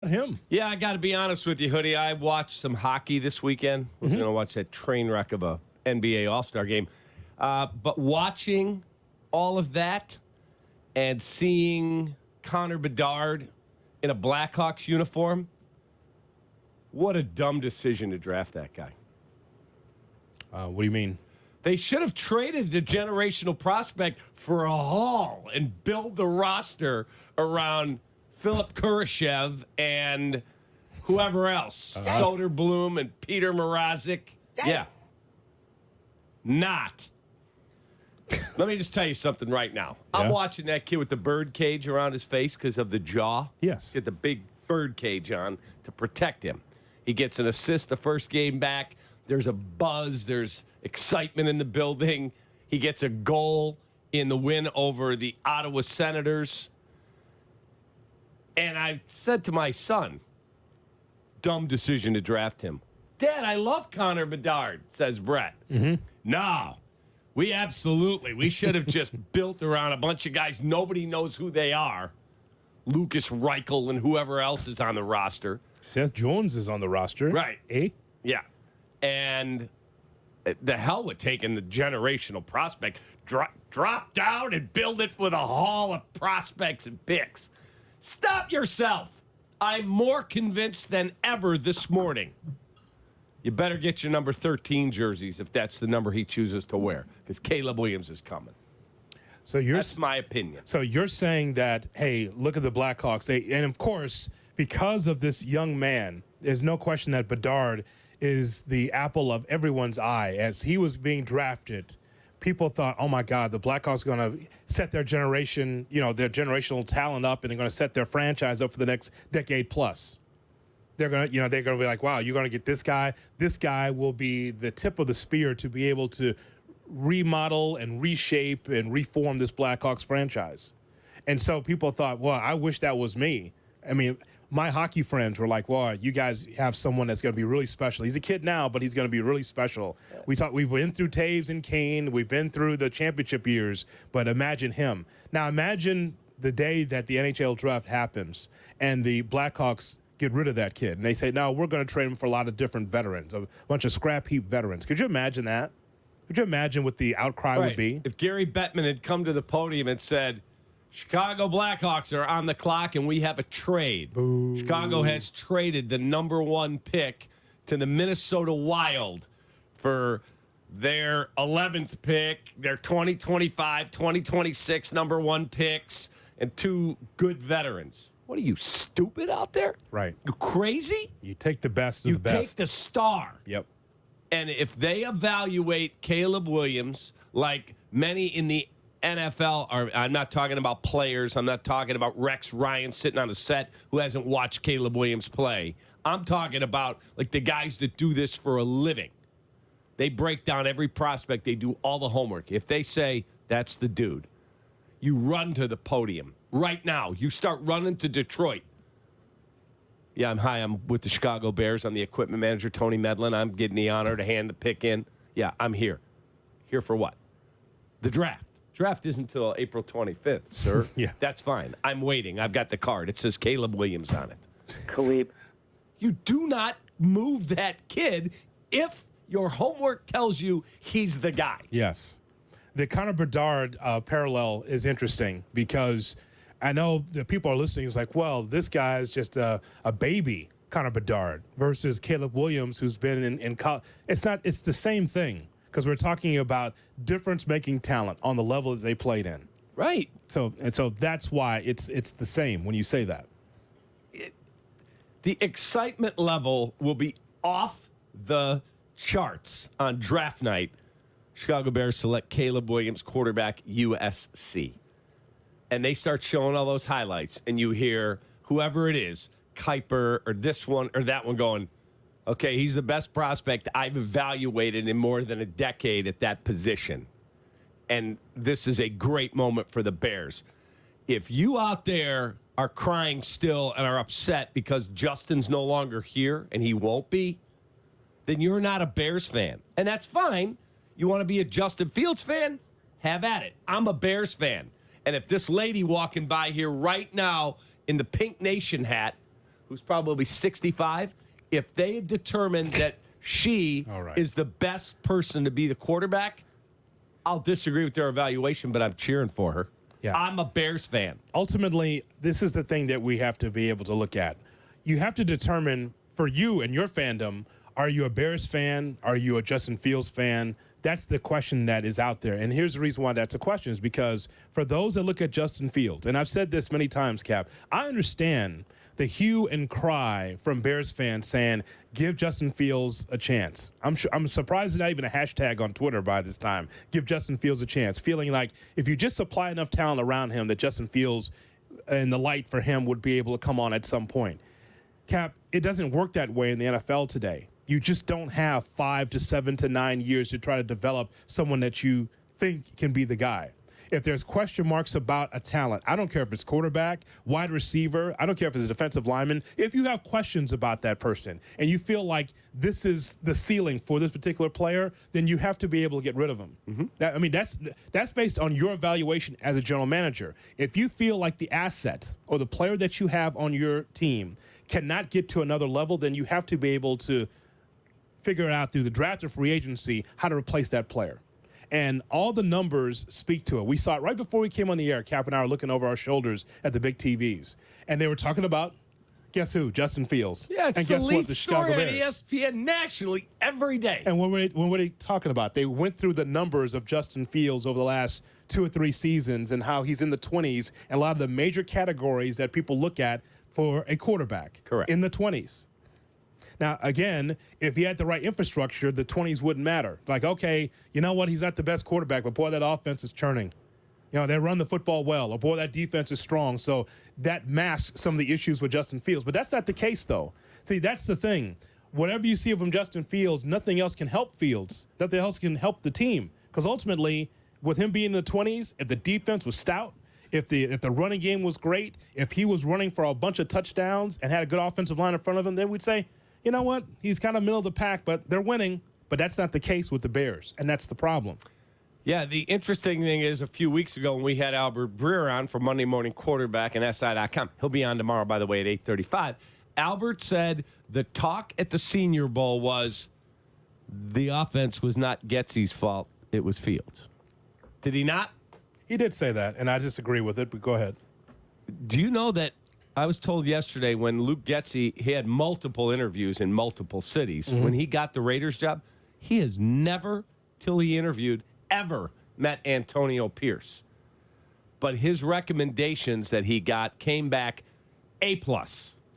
about him? Yeah, I got to be honest with you, Hoodie. I watched some hockey this weekend. I was going to watch that train wreck of a NBA All-Star game. But watching all of that and seeing Connor Bedard in a Blackhawks uniform, what a dumb decision to draft that guy. What do you mean? They should have traded the generational prospect for a haul and build the roster around Philip Kurashev and whoever else. Soderblom and Peter Mrazek. Yeah. Not. Let me just tell you something right now. Yeah. I'm watching that kid with the bird cage around his face because of the jaw. Yes. Get the big bird cage on to protect him. He gets an assist the first game back. There's a buzz. There's excitement in the building. He gets a goal in the win over the Ottawa Senators. And I said to my son, dumb decision to draft him. Dad, I love Connor Bedard, says Brett. No, we should have just built around a bunch of guys. Nobody knows who they are. Lucas Reichel and whoever else is on the roster. Seth Jones is on the roster. Right. Eh? Yeah. And the hell with taking the generational prospect. Drop down and build it with a haul of prospects and picks. Stop yourself. I'm more convinced than ever this morning. You better get your number 13 jerseys if that's the number he chooses to wear, because Caleb Williams is coming. So That's my opinion. So you're saying that, hey, look at the Blackhawks. And, of course, because of this young man, there's no question that Bedard is the apple of everyone's eye. As he was being drafted, people thought, oh, my God, the Blackhawks are going to set their generation, their generational talent up, and they're going to set their franchise up for the next decade plus. They're going to, they're going to be like, wow, you're going to get this guy. This guy will be the tip of the spear to be able to remodel and reshape and reform this Blackhawks franchise. And so people thought, well, I wish that was me. I mean, my hockey friends were like, well, you guys have someone that's going to be really special. He's a kid now, but he's going to be really special. We've been through Taves and Kane. We've been through the championship years, but imagine him. Now imagine the day that the NHL draft happens and the Blackhawks get rid of that kid. And they say, no, we're going to trade him for a lot of different veterans, a bunch of scrap heap veterans. Could you imagine that? Could you imagine what the outcry would be? If Gary Bettman had come to the podium and said, Chicago Blackhawks are on the clock and we have a trade. Boo. Chicago has traded the number 1 pick to the Minnesota Wild for their 11th pick, their 2025, 2026 number 1 picks, and 2 good veterans. What are you, stupid out there? Right. You crazy? You take the best of the best. You take the star. Yep. And if they evaluate Caleb Williams like many in the NFL are, I'm not talking about players. I'm not talking about Rex Ryan sitting on a set who hasn't watched Caleb Williams play. I'm talking about like the guys that do this for a living. They break down every prospect. They do all the homework. If they say that's the dude, you run to the podium right now. You start running to Detroit. Yeah, I'm with the Chicago Bears. I'm the equipment manager, Tony Medlin. I'm getting the honor to hand the pick in. Yeah, I'm here. Here for what? The draft. Draft isn't until April 25th, sir. Yeah. That's fine. I'm waiting. I've got the card. It says Caleb Williams on it. Khalib. You do not move that kid if your homework tells you he's the guy. Yes. The Connor Bedard parallel is interesting because I know that people are listening. It's like, well, this guy is just a baby, Connor Bedard, versus Caleb Williams, who's been in college. It's the same thing because we're talking about difference-making talent on the level that they played in. Right. So that's why it's the same when you say that. The excitement level will be off the charts on draft night. Chicago Bears select Caleb Williams, quarterback, USC. And they start showing all those highlights, and you hear whoever it is, Kuiper or this one or that one going, okay, he's the best prospect I've evaluated in more than a decade at that position. And this is a great moment for the Bears. If you out there are crying still and are upset because Justin's no longer here and he won't be, then you're not a Bears fan. And that's fine. You want to be a Justin Fields fan? Have at it. I'm a Bears fan. And if this lady walking by here right now in the Pink Nation hat who's probably 65, if they determine that she is the best person to be the quarterback, I'll disagree with their evaluation, but I'm cheering for her. Yeah. I'm a Bears fan. Ultimately, this is the thing that we have to be able to look at. You have to determine, for you and your fandom, are you a Bears fan? Are you a Justin Fields fan? That's the question that is out there. And here's the reason why that's a question is because for those that look at Justin Fields, and I've said this many times, Cap, I understand the hue and cry from Bears fans saying, give Justin Fields a chance. I'm surprised there's not even a hashtag on Twitter by this time. Give Justin Fields a chance. Feeling like if you just supply enough talent around him that Justin Fields and the light for him would be able to come on at some point. Cap, it doesn't work that way in the NFL today. You just don't have 5 to 7 to 9 years to try to develop someone that you think can be the guy. If there's question marks about a talent, I don't care if it's quarterback, wide receiver, I don't care if it's a defensive lineman. If you have questions about that person and you feel like this is the ceiling for this particular player, then you have to be able to get rid of him. Mm-hmm. That's based on your evaluation as a general manager. If you feel like the asset or the player that you have on your team cannot get to another level, then you have to be able to figure out through the draft or free agency how to replace that player. And all the numbers speak to it. We saw it right before we came on the air. Cap and I were looking over our shoulders at the big TVs. And they were talking about, guess who? Justin Fields. Yeah, it's and the guess lead what? The story Chicago on Bears. ESPN nationally every day. And what were they talking about? They went through the numbers of Justin Fields over the last 2 or 3 seasons and how he's in the 20s and a lot of the major categories that people look at for a quarterback. Correct. In the 20s. Now, again, if he had the right infrastructure, the 20s wouldn't matter. Like, okay, you know what? He's not the best quarterback, but boy, that offense is churning. You know, they run the football well, or boy, that defense is strong. So that masks some of the issues with Justin Fields. But that's not the case, though. See, that's the thing. Whatever you see from Justin Fields, nothing else can help Fields. Nothing else can help the team. Because ultimately, with him being in the 20s, if the defense was stout, if the running game was great, if he was running for a bunch of touchdowns and had a good offensive line in front of him, then we'd say, you know what? He's kind of middle of the pack, but they're winning. But that's not the case with the Bears, and that's the problem. Yeah, the interesting thing is a few weeks ago when we had Albert Breer on for Monday Morning Quarterback and SI.com. He'll be on tomorrow, by the way, at 8:35. Albert said the talk at the Senior Bowl was the offense was not Getsy's fault. It was Fields. Did he not? He did say that, and I disagree with it, but go ahead. Do you know that I was told yesterday when Luke Getsy, he had multiple interviews in multiple cities. Mm-hmm. When he got the Raiders job, he has never, till he interviewed, ever met Antonio Pierce. But his recommendations that he got came back A+.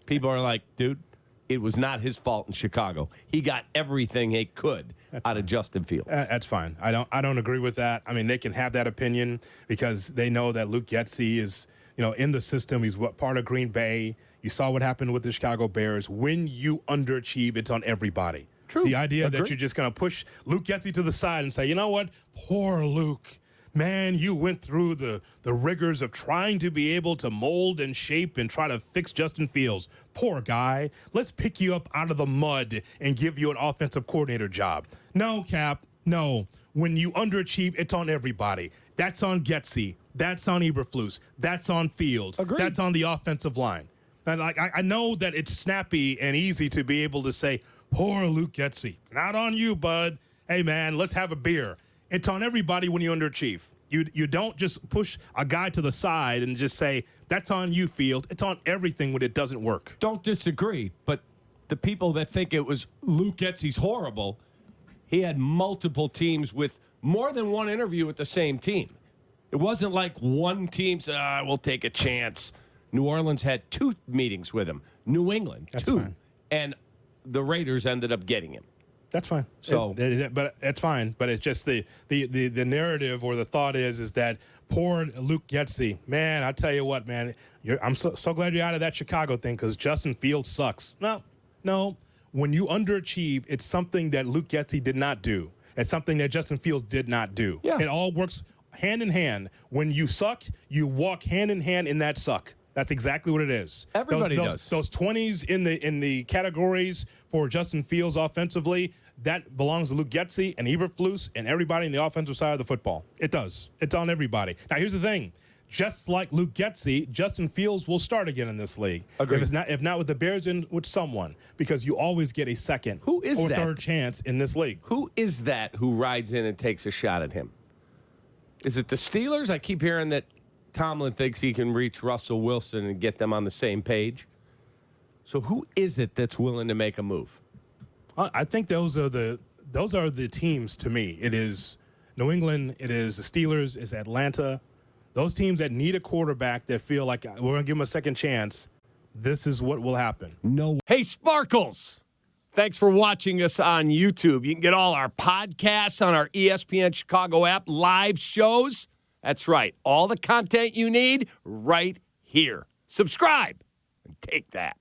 People are like, dude, it was not his fault in Chicago. He got everything he could out of Justin Fields. That's fine. I don't agree with that. I mean, they can have that opinion because they know that Luke Getsy is, you know, in the system. He's part of Green Bay. You saw what happened with the Chicago Bears. When you underachieve, it's on everybody. True. The idea that you're just going to push Luke Getsy to the side and say, you know what, poor Luke. Man, you went through the rigors of trying to be able to mold and shape and try to fix Justin Fields. Poor guy. Let's pick you up out of the mud and give you an offensive coordinator job. No, Cap. No. When you underachieve, it's on everybody. That's on Getsy. That's on Eberflus. That's on Fields. Agreed. That's on the offensive line. And I know that it's snappy and easy to be able to say, poor Luke Getsy. It's not on you, bud. Hey, man, let's have a beer. It's on everybody when you underachieve. You don't just push a guy to the side and just say, that's on you, Field. It's on everything when it doesn't work. Don't disagree, but the people that think it was Luke Getsy's horrible, he had multiple teams with more than one interview with the same team. It wasn't like one team said, we'll take a chance. New Orleans had 2 meetings with him. New England, That's 2. fine. And the Raiders ended up getting him. That's fine. So, but it's fine. But it's just the narrative or the thought is that poor Luke Getsy. Man, I tell you what, man. I'm so glad you're out of that Chicago thing because Justin Fields sucks. No. When you underachieve, it's something that Luke Getsy did not do. It's something that Justin Fields did not do. Yeah. It all works hand in hand. When you suck, you walk hand in hand in that suck. That's exactly what it is. Everybody does. Those 20s in the categories for Justin Fields offensively, that belongs to Luke Getsy and Eberflus and everybody in the offensive side of the football. It does. It's on everybody. Now, here's the thing. just like Luke Getsy, Justin Fields will start again in this league. Agreed. If not with the Bears, and with someone, because you always get a second Who is or that? third chance in this league. Who is that who rides in and takes a shot at him? Is it the Steelers? I keep hearing that Tomlin thinks he can reach Russell Wilson and get them on the same page. So who is it that's willing to make a move? I think those are the teams to me. It is New England. It is the Steelers. It's Atlanta. Those teams that need a quarterback that feel like we're going to give them a second chance. This is what will happen. No. Hey, Sparkles. Thanks for watching us on YouTube. You can get all our podcasts on our ESPN Chicago app, live shows. That's right. All the content you need right here. Subscribe and take that.